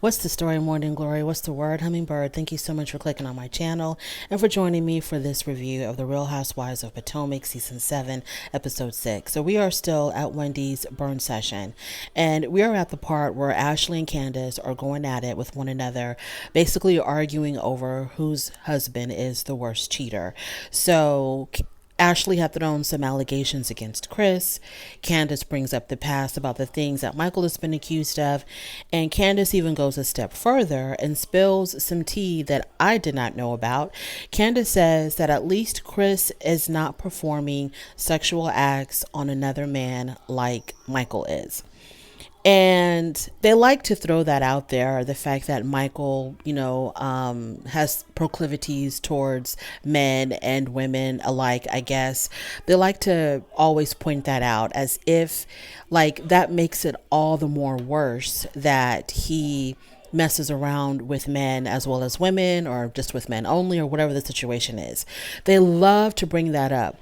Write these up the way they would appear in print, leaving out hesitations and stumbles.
What's the story, Morning Glory? What's the word, Hummingbird? Thank you so much for clicking on my channel and for joining me for this review of the Real Housewives of Potomac Season 7, Episode 6. So we are still at Wendy's burn session, and we are at the part where Ashley and Candace are going at it with one another, basically arguing over whose husband is the worst cheater. So Ashley had thrown some allegations against Chris. Candace brings up the past about the things that Michael has been accused of. And Candace even goes a step further and spills some tea that I did not know about. Candace says that at least Chris is not performing sexual acts on another man like Michael is. And they like to throw that out there, the fact that Michael, has proclivities towards men and women alike, I guess. They like to always point that out as if, like, that makes it all the more worse that he messes around with men as well as women, or just with men only, or whatever the situation is. They love to bring that up.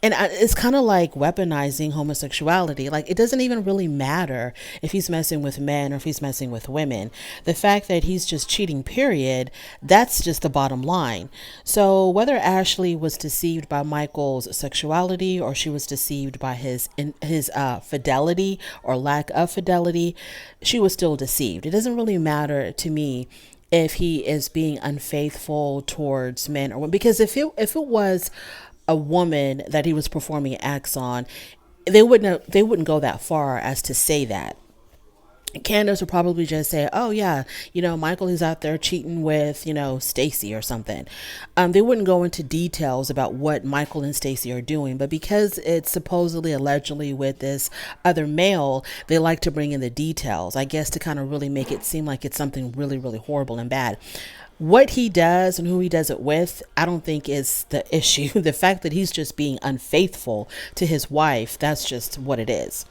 And it's kind of like weaponizing homosexuality. Like, it doesn't even really matter if he's messing with men or if he's messing with women. The fact that he's just cheating, period, that's just the bottom line. So whether Ashley was deceived by Michael's sexuality or she was deceived by his fidelity or lack of fidelity, she was still deceived. It doesn't really matter to me if he is being unfaithful towards men or women, because if it was a woman that he was performing acts on, they wouldn't go that far as to say that. Candace would probably just say, "Oh yeah, Michael is out there cheating with, Stacy or something." They wouldn't go into details about what Michael and Stacy are doing, but because it's supposedly, allegedly with this other male, they like to bring in the details, I guess, to kind of really make it seem like it's something really, really horrible and bad. What he does and who he does it with, I don't think is the issue. The fact that he's just being unfaithful to his wife, that's just what it is.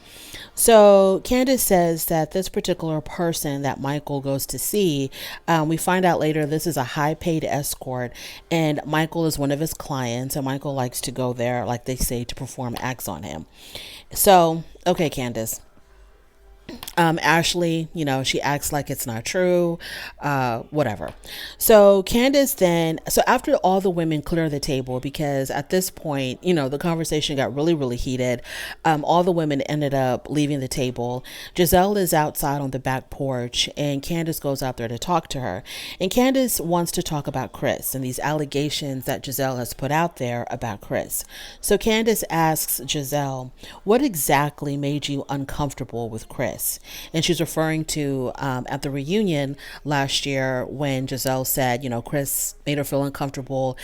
So Candace says that this particular person that Michael goes to see, we find out later this is a high paid escort, and Michael is one of his clients, and Michael likes to go there, like they say, to perform acts on him. So, okay, Candace. Ashley, she acts like it's not true, whatever. So Candace so after all the women clear the table, because at this point, the conversation got really, really heated. All the women ended up leaving the table. Giselle is outside on the back porch, and Candace goes out there to talk to her. And Candace wants to talk about Chris and these allegations that Giselle has put out there about Chris. So Candace asks Giselle, what exactly made you uncomfortable with Chris? And she's referring to at the reunion last year when Giselle said, Chris made her feel uncomfortable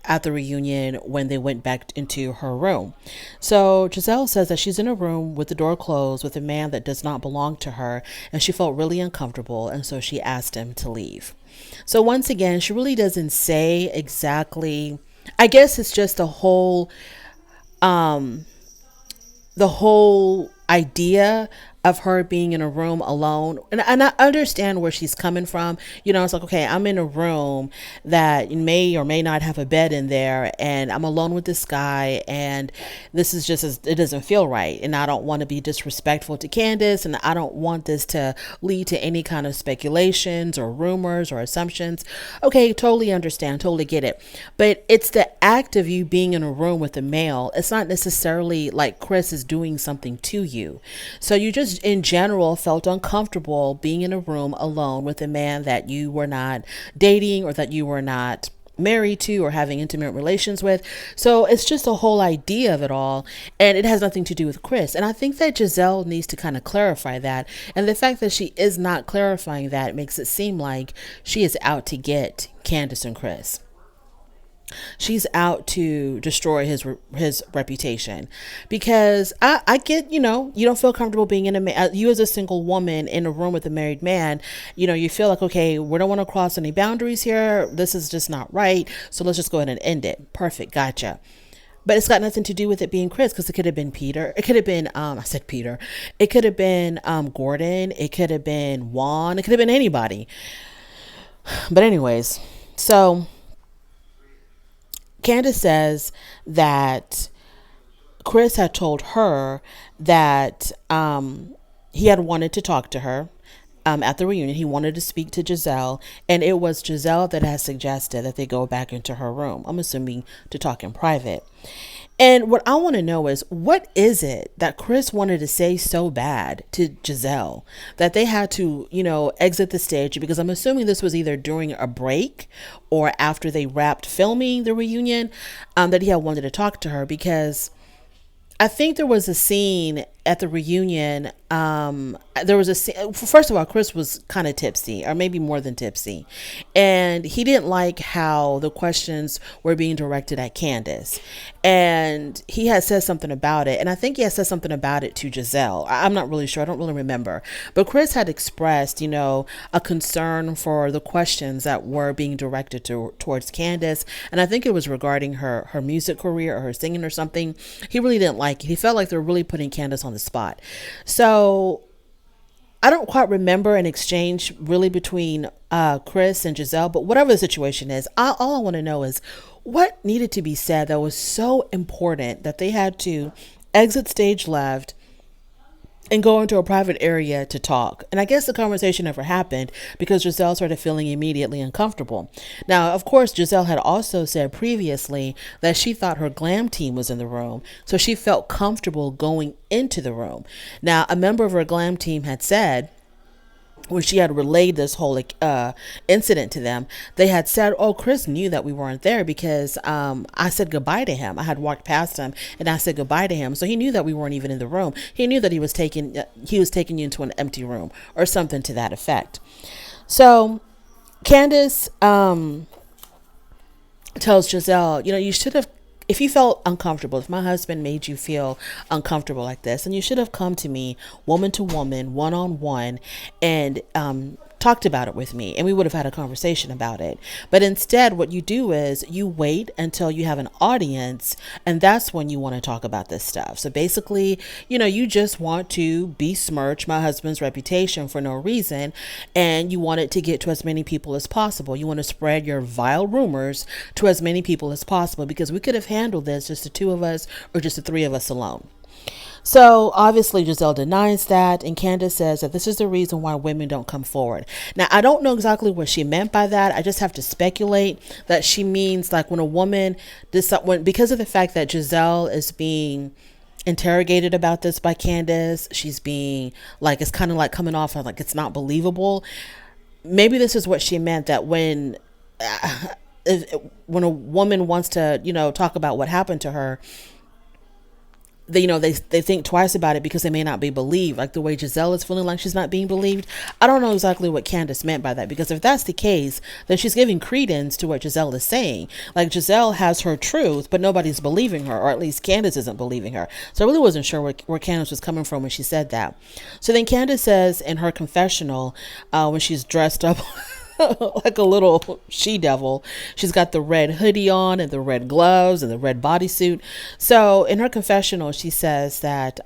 at the reunion when they went back into her room. So Giselle says that she's in a room with the door closed with a man that does not belong to her, and she felt really uncomfortable, and so she asked him to leave. So once again, she really doesn't say exactly. I guess it's just the whole idea of her being in a room alone. And I understand where she's coming from. It's like, okay, I'm in a room that may or may not have a bed in there, and I'm alone with this guy, and this is just, it doesn't feel right. And I don't want to be disrespectful to Candace, and I don't want this to lead to any kind of speculations or rumors or assumptions. Okay, totally understand, totally get it. But it's the act of you being in a room with a male. It's not necessarily like Chris is doing something to you. So you just in general felt uncomfortable being in a room alone with a man that you were not dating or that you were not married to or having intimate relations with. So it's just a whole idea of it all, and it has nothing to do with Chris. And I think that Giselle needs to kind of clarify that, and the fact that she is not clarifying that makes it seem like she is out to get Candace and Chris. She's out to destroy his reputation, because I get, you don't feel comfortable being in you as a single woman in a room with a married man. You feel like, okay, we don't want to cross any boundaries here. This is just not right. So let's just go ahead and end it. Perfect. Gotcha. But it's got nothing to do with it being Chris, because it could have been Peter. It could have been, I said Peter. It could have been Gordon. It could have been Juan. It could have been anybody. But anyways, so Candace says that Chris had told her that he had wanted to talk to her, at the reunion. He wanted to speak to Giselle, and it was Giselle that had suggested that they go back into her room. I'm assuming to talk in private. And what I want to know is, what is it that Chris wanted to say so bad to Giselle that they had to, exit the stage? Because I'm assuming this was either during a break or after they wrapped filming the reunion, that he had wanted to talk to her, because I think there was a scene at the reunion. There was a scene. First of all, Chris was kind of tipsy, or maybe more than tipsy, and he didn't like how the questions were being directed at Candace. And he had said something about it, and I think he had said something about it to Giselle. I'm not really sure. I don't really remember. But Chris had expressed, a concern for the questions that were being directed towards Candace, and I think it was regarding her music career or her singing or something. He really didn't like it. He felt like they were really putting Candace on the spot. So I don't quite remember an exchange really between Chris and Giselle, but whatever the situation is, all I want to know is what needed to be said that was so important that they had to exit stage left and go into a private area to talk. And I guess the conversation never happened because Giselle started feeling immediately uncomfortable. Now, of course, Giselle had also said previously that she thought her glam team was in the room, so she felt comfortable going into the room. Now, a member of her glam team had said, when she had relayed this whole incident to them, they had said, "Oh, Chris knew that we weren't there because I said goodbye to him. I had walked past him and I said goodbye to him, so he knew that we weren't even in the room. He knew that he was taking you into an empty room," or something to that effect. So Candace tells Giselle, you should have, if you felt uncomfortable, if my husband made you feel uncomfortable like this, then you should have come to me woman to woman, one-on-one, and talked about it with me, and we would have had a conversation about it. But instead, what you do is you wait until you have an audience, and that's when you want to talk about this stuff. So basically, you just want to besmirch my husband's reputation for no reason, and you want it to get to as many people as possible. You want to spread your vile rumors to as many people as possible, because we could have handled this just the two of us or just the three of us alone. So obviously Giselle denies that, and Candace says that this is the reason why women don't come forward. Now, I don't know exactly what she meant by that. I just have to speculate that she means like when a woman because of the fact that Giselle is being interrogated about this by Candace, she's being like, it's kind of like coming off like it's not believable. Maybe this is what she meant, that when a woman wants to, talk about what happened to her, they think twice about it because they may not be believed, like the way Giselle is feeling like she's not being believed. I don't know exactly what Candace meant by that, because if that's the case, then she's giving credence to what Giselle is saying. Like, Giselle has her truth, but nobody's believing her, or at least Candace isn't believing her. So I really wasn't sure where Candace was coming from when she said that. So then Candace says in her confessional, when she's dressed up like a little she-devil, she's got the red hoodie on and the red gloves and the red bodysuit. So in her confessional, she says that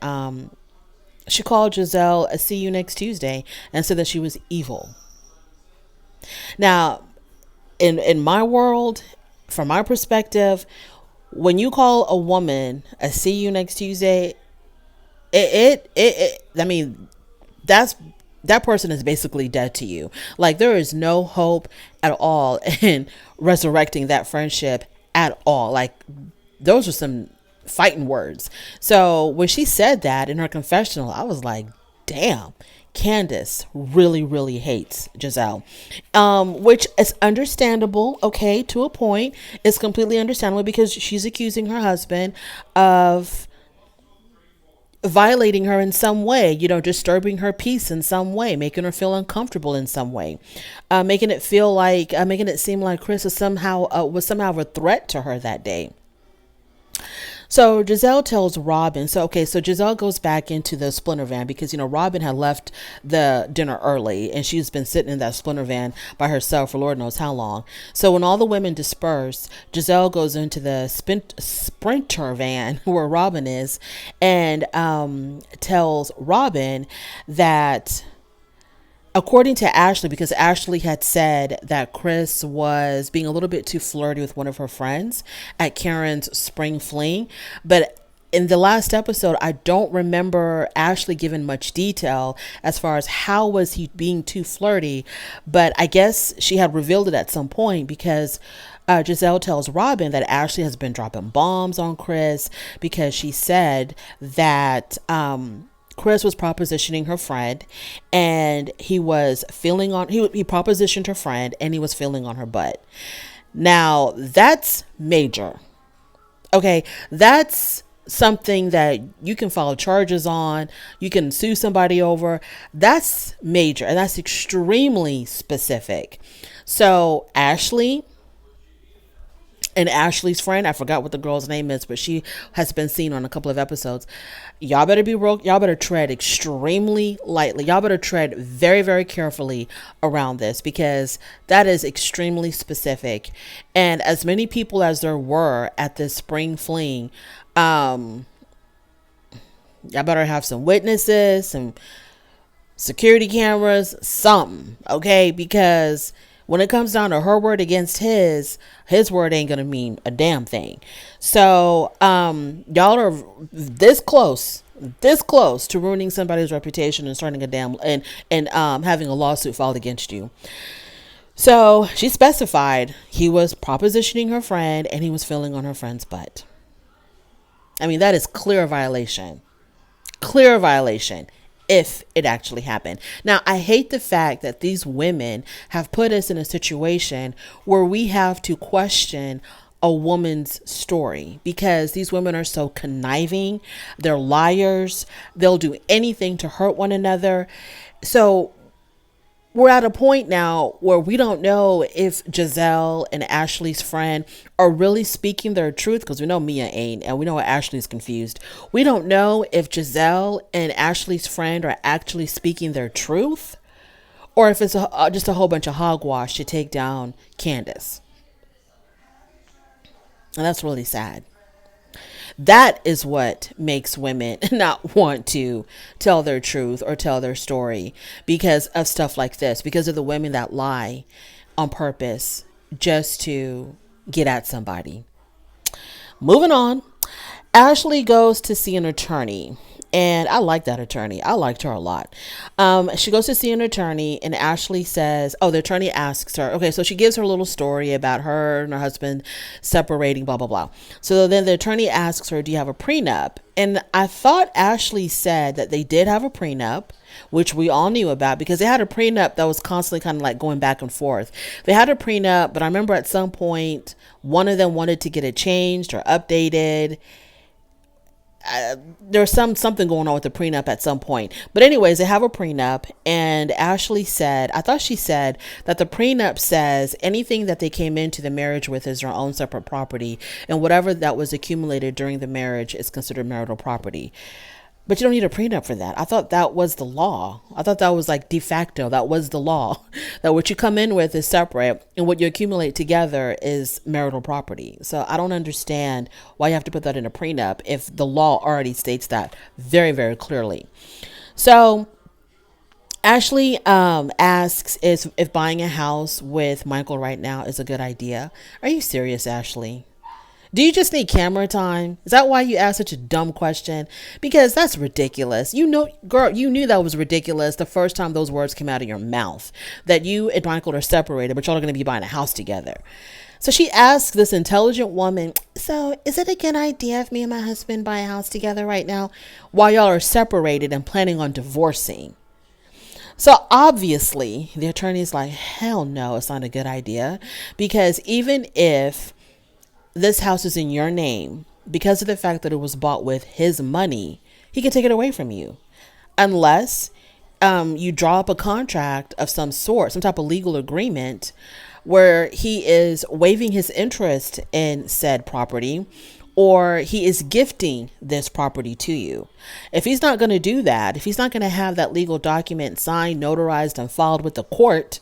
she called Giselle a "see you next Tuesday" and said that she was evil. Now, in my world, from my perspective, when you call a woman a "see you next Tuesday," that person is basically dead to you. Like, there is no hope at all in resurrecting that friendship at all. Like, those are some fighting words. So when she said that in her confessional, I was like, damn, Candace really, really hates Giselle, which is understandable. Okay, to a point, it's completely understandable, because she's accusing her husband of violating her in some way, disturbing her peace in some way, making her feel uncomfortable in some way, making it seem like Chris was somehow a threat to her that day. So Giselle tells Robin, so Giselle goes back into the Splinter van because, Robin had left the dinner early and she's been sitting in that Splinter van by herself for Lord knows how long. So when all the women disperse, Giselle goes into the Sprinter van where Robin is, and tells Robin that, according to Ashley, because Ashley had said that Chris was being a little bit too flirty with one of her friends at Karen's spring fling, but in the last episode, I don't remember Ashley giving much detail as far as how was he being too flirty, but I guess she had revealed it at some point because Giselle tells Robin that Ashley has been dropping bombs on Chris because she said that Chris was propositioning her friend and he was feeling on he propositioned her friend and he was feeling on her butt. Now that's major. Okay, that's something that you can file charges on, you can sue somebody over. That's major and that's extremely specific. So Ashley and Ashley's friend, I forgot what the girl's name is, but she has been seen on a couple of episodes. Y'all better be real, y'all better tread extremely lightly. Y'all better tread very, very carefully around this because that is extremely specific. And as many people as there were at this spring fling, y'all better have some witnesses, some security cameras, something, okay? Because when it comes down to her word against his word ain't gonna mean a damn thing. So y'all are this close to ruining somebody's reputation and starting a damn and having a lawsuit filed against you. So she specified he was propositioning her friend and he was feeling on her friend's butt. I mean, that is clear violation if it actually happened. Now, I hate the fact that these women have put us in a situation where we have to question a woman's story because these women are so conniving. They're liars. They'll do anything to hurt one another. So we're at a point now where we don't know if Giselle and Ashley's friend are really speaking their truth because we know Mia ain't and we know Ashley's confused. We don't know if Giselle and Ashley's friend are actually speaking their truth or if it's just a whole bunch of hogwash to take down Candace. And that's really sad. That is what makes women not want to tell their truth or tell their story because of stuff like this, because of the women that lie on purpose just to get at somebody. Moving on, Ashley goes to see an attorney. And I like that attorney. I liked her a lot. She goes to see an attorney and Ashley says, the attorney asks her, okay, so she gives her little story about her and her husband separating, blah, blah, blah. So then the attorney asks her, do you have a prenup? And I thought Ashley said that they did have a prenup, which we all knew about because they had a prenup that was constantly kind of like going back and forth. They had a prenup, but I remember at some point, one of them wanted to get it changed or updated. There's something going on with the prenup at some point, but anyways, they have a prenup and Ashley said, I thought she said that the prenup says anything that they came into the marriage with is their own separate property and whatever that was accumulated during the marriage is considered marital property. But you don't need a prenup for that. I thought that was the law. I thought that was like de facto. That was the law. That what you come in with is separate and what you accumulate together is marital property. So I don't understand why you have to put that in a prenup if the law already states that very, very clearly. So Ashley asks if buying a house with Michael right now is a good idea. Are you serious, Ashley? Do you just need camera time? Is that why you asked such a dumb question? Because that's ridiculous. You know, girl, you knew that was ridiculous the first time those words came out of your mouth. That you and Michael are separated, but y'all are going to be buying a house together. So she asks this intelligent woman, so is it a good idea if me and my husband buy a house together right now while y'all are separated and planning on divorcing? So obviously, the attorney's like, hell no, it's not a good idea. Because even if this house is in your name, because of the fact that it was bought with his money, he can take it away from you. Unless you draw up a contract of some sort, some type of legal agreement where he is waiving his interest in said property or he is gifting this property to you. If he's not going to do that, if he's not going to have that legal document signed, notarized, and filed with the court,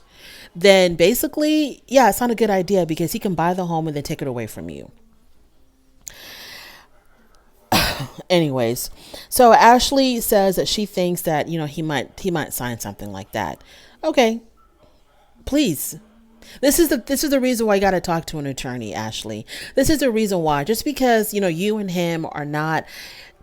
then basically, yeah, it's not a good idea because he can buy the home and then take it away from you. Anyways, so Ashley says that she thinks that, he might sign something like that. Okay, please. This is the reason why you got to talk to an attorney, Ashley. This is the reason why. Just because, you and him are not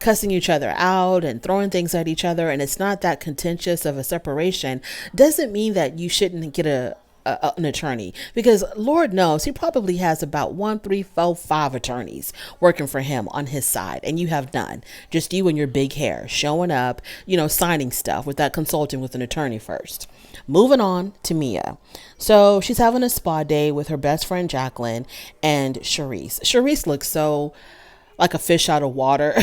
cussing each other out and throwing things at each other, and it's not that contentious of a separation, doesn't mean that you shouldn't get an attorney, because Lord knows he probably has about 1, 3, 4, 5 attorneys working for him on his side, and you have none. Just you and your big hair showing up, signing stuff without consulting with an attorney first. Moving on to Mia. So she's having a spa day with her best friend Jacqueline and Charisse. Charisse looks so like a fish out of water.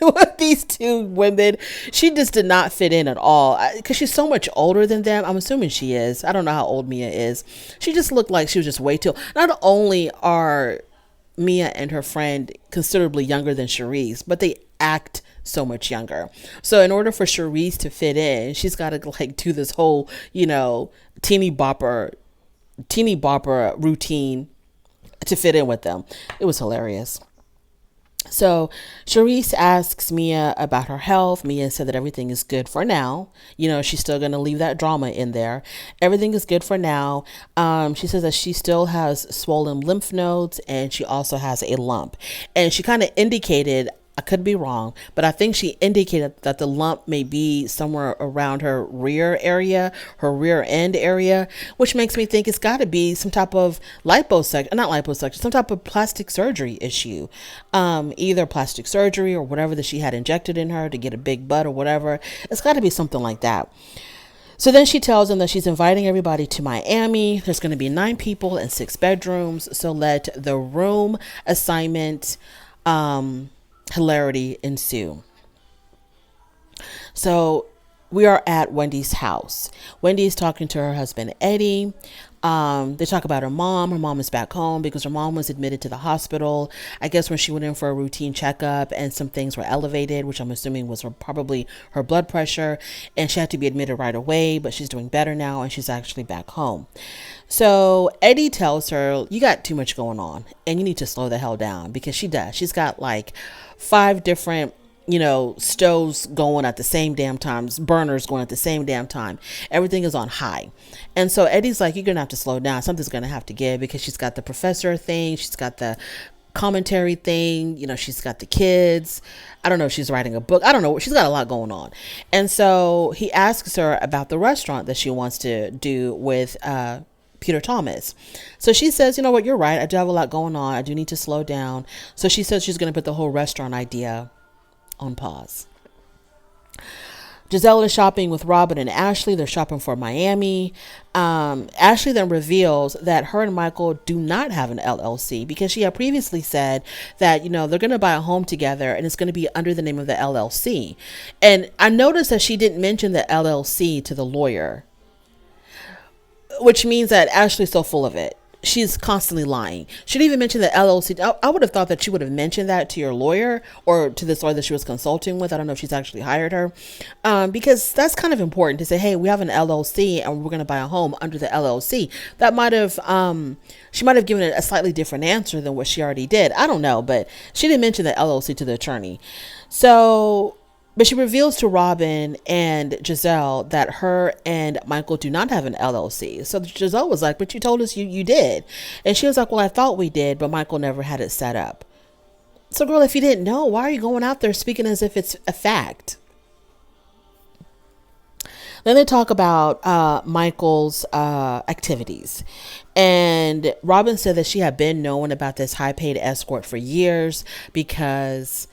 With these two women, she just did not fit in at all, because she's so much older than them. I'm assuming she is. I don't know how old Mia is. She just looked like she was just way too. Not only are Mia and her friend considerably younger than Charisse, but they act so much younger. So in order for Charisse to fit in, she's got to do this whole, teeny bopper routine to fit in with them. It was hilarious. So Charisse asks Mia about her health. Mia said that everything is good for now. She's still going to leave that drama in there. Everything is good for now. She says that she still has swollen lymph nodes, and she also has a lump. And she kind of indicated, I could be wrong, but I think she indicated that the lump may be somewhere around her rear end area, which makes me think it's got to be some type of some type of plastic surgery issue. Either plastic surgery or whatever that she had injected in her to get a big butt or whatever. It's got to be something like that. So then she tells them that she's inviting everybody to Miami. There's going to be 9 people and 6 bedrooms. So let the room assignment, hilarity ensue. So we are at Wendy's house. Wendy's talking to her husband, Eddie. They talk about her mom. Her mom is back home because her mom was admitted to the hospital, I guess, when she went in for a routine checkup, and some things were elevated, which I'm assuming was probably her blood pressure, and she had to be admitted right away, but she's doing better now, and she's actually back home. So Eddie tells her, you got too much going on and you need to slow the hell down, because she does. She's got 5 different stoves going at the same damn times, burners going at the same damn time. Everything is on high. And so Eddie's like, you're going to have to slow down. Something's going to have to give, because she's got the professor thing. She's got the commentary thing. She's got the kids. I don't know if she's writing a book. I don't know. She's got a lot going on. And so he asks her about the restaurant that she wants to do with, Peter Thomas. So she says, you know what, you're right. I do have a lot going on. I do need to slow down. So she says she's going to put the whole restaurant idea on pause. Giselle is shopping with Robin and Ashley. They're shopping for Miami. Ashley then reveals that her and Michael do not have an LLC, because she had previously said that, they're going to buy a home together and it's going to be under the name of the LLC. And I noticed that she didn't mention the LLC to the lawyer, which means that Ashley's so full of it. She's constantly lying. She didn't even mention the LLC. I would have thought that she would have mentioned that to your lawyer, or to this lawyer that she was consulting with. I don't know if she's actually hired her, because that's kind of important to say, hey, we have an LLC and we're going to buy a home under the LLC. That might have, she might have given it a slightly different answer than what she already did. I don't know, but she didn't mention the LLC to the attorney. But she reveals to Robin and Giselle that her and Michael do not have an LLC. So Giselle was like, but you told us you did. And she was like, well, I thought we did, but Michael never had it set up. So girl, if you didn't know, why are you going out there speaking as if it's a fact? Then they talk about Michael's activities. And Robin said that she had been knowing about this high-paid escort for years, because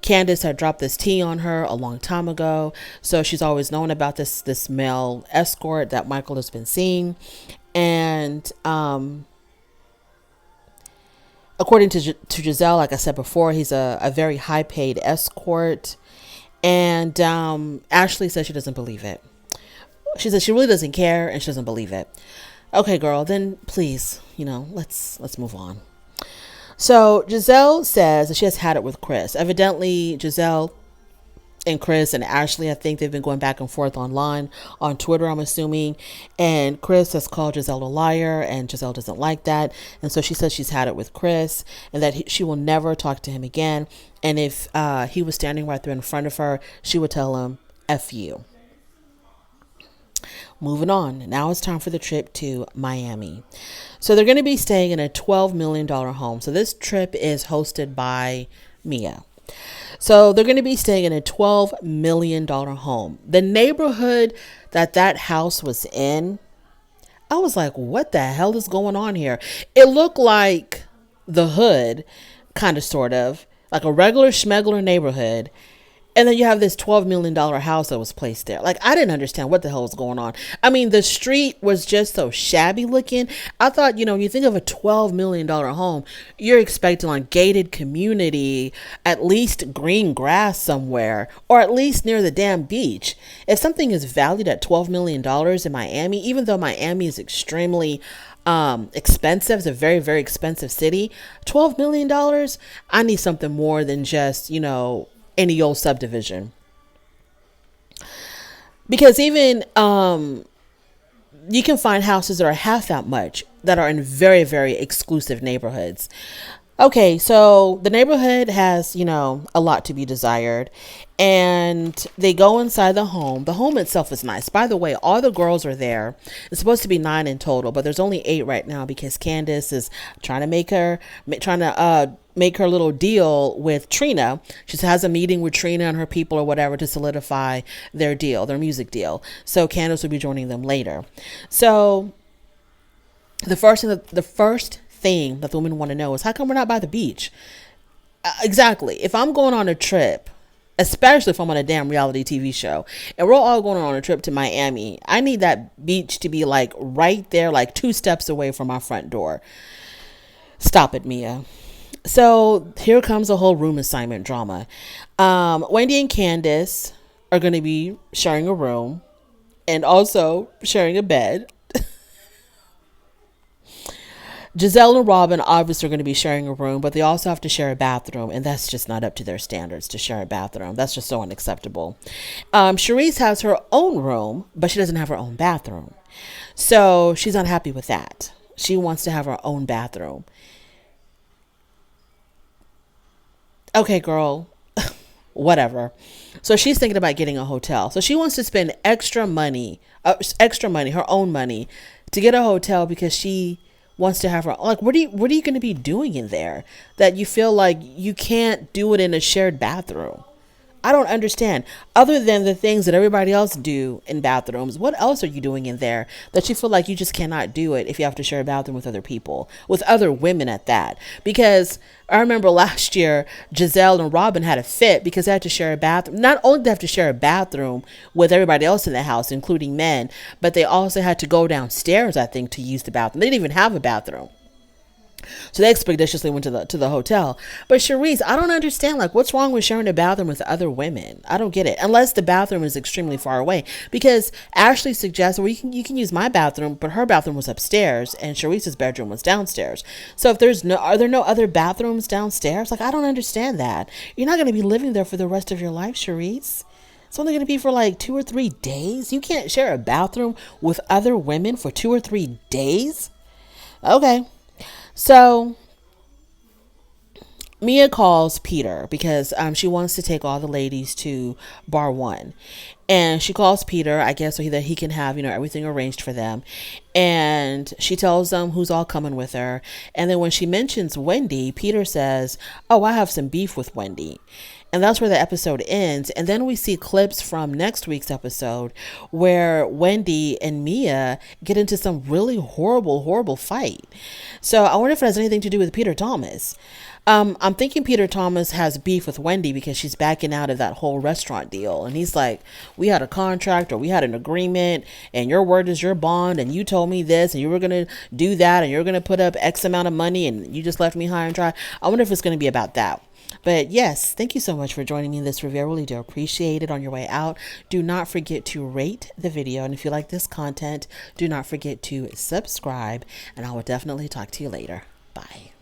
Candace had dropped this tea on her a long time ago. So she's always known about this male escort that Michael has been seeing. And according to Giselle, like I said before, he's a very high paid escort. And Ashley says she doesn't believe it. She says she really doesn't care and she doesn't believe it. Okay, girl, then please, let's move on. So Giselle says that she has had it with Chris. Evidently, Giselle and Chris and Ashley, I think they've been going back and forth online on Twitter, I'm assuming. And Chris has called Giselle a liar, and Giselle doesn't like that. And so she says she's had it with Chris, and that she will never talk to him again. And if he was standing right there in front of her, she would tell him, F you. Moving on. Now it's time for the trip to Miami. So they're going to be staying in a $12 million home. So this trip is hosted by Mia. So they're going to be staying in a $12 million home. The neighborhood that house was in, I was like, what the hell is going on here? It looked like the hood, kind of, sort of, like a regular schmegler neighborhood. And then you have this $12 million house that was placed there. Like, I didn't understand what the hell was going on. I mean, the street was just so shabby looking. I thought, when you think of a $12 million home, you're expecting like gated community, at least green grass somewhere, or at least near the damn beach. If something is valued at $12 million in Miami, even though Miami is extremely expensive, it's a very, very expensive city, $12 million, I need something more than just, any old subdivision. Because even you can find houses that are half that much that are in very, very exclusive neighborhoods. Okay, so the neighborhood has, a lot to be desired. And they go inside the home. The home itself is nice. By the way, all the girls are there. It's supposed to be 9 in total, but there's only 8 right now because Candace is trying to make her little deal with Trina. She has a meeting with Trina and her people or whatever to solidify their deal, their music deal. So Candace will be joining them later. So the first thing that the women want to know is, how come we're not by the beach? Exactly. If I'm going on a trip, especially if I'm on a damn reality TV show, and we're all going on a trip to Miami, I need that beach to be like right there, like 2 steps away from my front door. Stop it, Mia. So here comes a whole room assignment drama. Wendy and Candace are going to be sharing a room and also sharing a bed. Giselle and Robin obviously are going to be sharing a room, but they also have to share a bathroom, and that's just not up to their standards to share a bathroom. That's just so unacceptable. Charisse has her own room, but she doesn't have her own bathroom. So she's unhappy with that. She wants to have her own bathroom. Okay, girl, whatever. So she's thinking about getting a hotel. So she wants to spend extra money, her own money, to get a hotel because she wants to have her, like, what are you going to be doing in there that you feel like you can't do it in a shared bathroom? I don't understand. Other than the things that everybody else do in bathrooms, what else are you doing in there that you feel like you just cannot do it if you have to share a bathroom with other people, with other women at that? Because I remember last year, Giselle and Robin had a fit because they had to share a bathroom. Not only did they have to share a bathroom with everybody else in the house, including men, but they also had to go downstairs, I think, to use the bathroom. They didn't even have a bathroom. So they expeditiously went to the hotel. But Charisse, I don't understand. Like, what's wrong with sharing a bathroom with other women? I don't get it. Unless the bathroom is extremely far away. Because Ashley suggests, well, you can use my bathroom, but her bathroom was upstairs and Charisse's bedroom was downstairs. So if are there no other bathrooms downstairs? Like, I don't understand that. You're not going to be living there for the rest of your life, Charisse. It's only going to be for like 2 or 3 days. You can't share a bathroom with other women for 2 or 3 days? Okay. So Mia calls Peter because she wants to take all the ladies to bar 1. And she calls Peter, I guess, so that he can have, everything arranged for them. And she tells them who's all coming with her. And then when she mentions Wendy, Peter says, oh, I have some beef with Wendy. And that's where the episode ends. And then we see clips from next week's episode where Wendy and Mia get into some really horrible, horrible fight. So I wonder if it has anything to do with Peter Thomas. I'm thinking Peter Thomas has beef with Wendy because she's backing out of that whole restaurant deal. And he's like, we had a contract or we had an agreement and your word is your bond. And you told me this and you were going to do that and you're going to put up X amount of money and you just left me high and dry. I wonder if it's going to be about that. But yes, thank you so much for joining me in this review. I really do appreciate it. On your way out, do not forget to rate the video. And if you like this content, do not forget to subscribe. And I will definitely talk to you later. Bye.